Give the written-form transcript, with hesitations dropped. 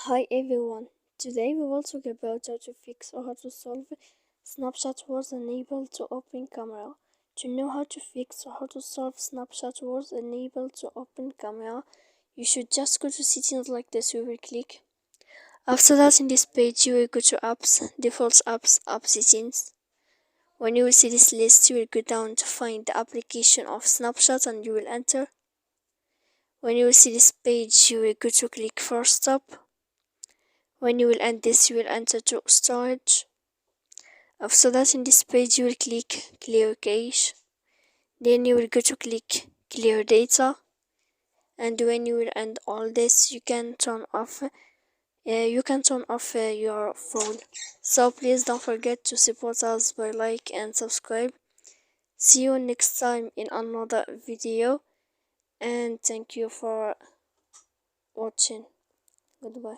Hi everyone, today we will talk about how to fix or how to solve Snapchat was unable to open camera. To know how to fix or how to solve Snapchat was unable to open camera, you should just go to settings like this. You will click. After that, in this page, you will go to apps, default apps, app settings. When you will see this list, you will go down to find the application of Snapchat and you will enter. When you will see this page, you will go to click for stop. When you will end this, you will enter to storage. After that, in this page, you will click clear cache. Then you will go to click clear data. And when you will end all this, you can turn off your phone. So please don't forget to support us by like and subscribe. See you next time in another video, and thank you for watching. Goodbye.